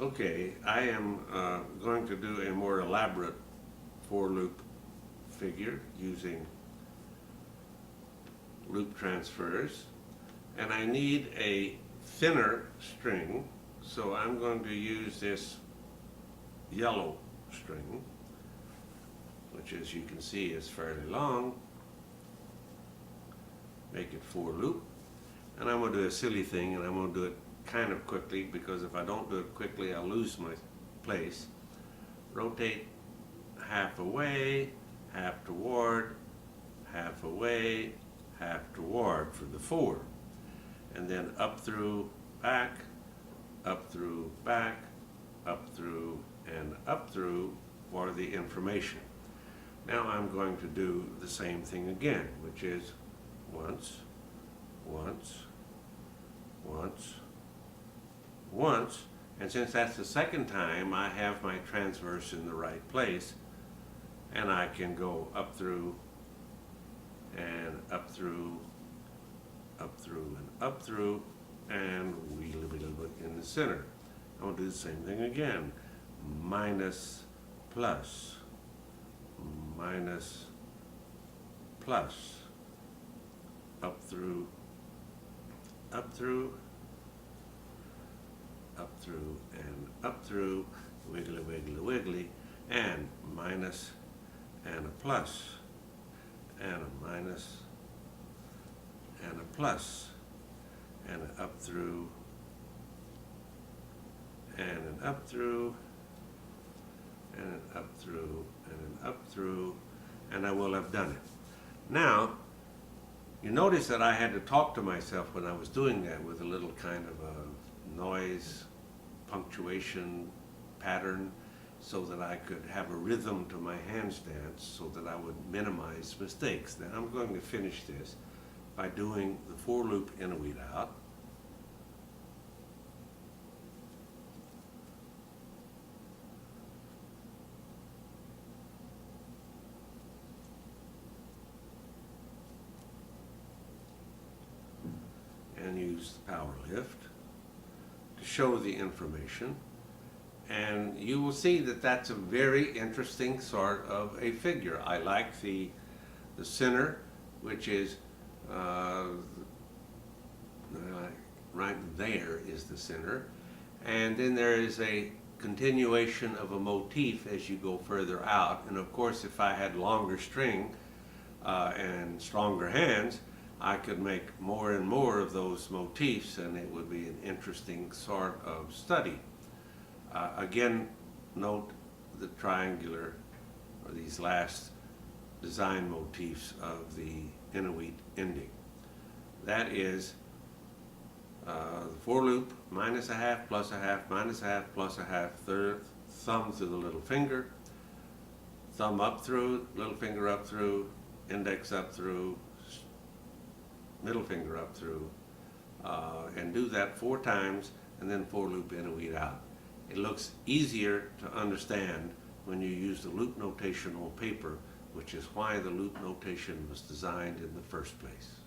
Okay, I am going to do a more elaborate for loop figure using loop transfers, and I need a thinner string, so I'm going to use this yellow string, which as you can see is fairly long. Make it for loop, and I'm going to do a silly thing, and I'm going to do it kind of quickly, because if I don't do it quickly I'll lose my place. Rotate half away, half toward, half away, half toward for the 4, and then up through, back, up through, back, up through, and up through for the information. Now I'm going to do the same thing again, which is once, once, once, once, and since that's the second time, I have my transverse in the right place, and I can go up through, and up through, up through, and up through, and wheel a little bit in the center. I'm going to do the same thing again. Minus, plus, minus, plus, up through, up through, up through, and up through, wiggly, wiggly, wiggly, and minus, and a plus, and a minus, and a plus, and an up through, and an up through, and an up through, and an up through, and I will have done it. Now, you notice that I had to talk to myself when I was doing that with a little kind of a noise, punctuation pattern, so that I could have a rhythm to my handstands, so that I would minimize mistakes. Now I'm going to finish this by doing the for loop in a weed out. And use the power lift to show the information, and you will see that that's a very interesting sort of a figure. I like the center, which is right there is the center, and then there is a continuation of a motif as you go further out. And of course, if I had longer string and stronger hands, I could make more and more of those motifs, and it would be an interesting sort of study. Again, note the triangular, or these last design motifs of the Inuit ending. That is the for loop, minus a half, plus a half, minus a half, plus a half, thumb through the little finger, thumb up through, little finger up through, index up through, middle finger up through, and do that 4 times, and then for loop in and weed out. It looks easier to understand when you use the loop notation on paper, which is why the loop notation was designed in the first place.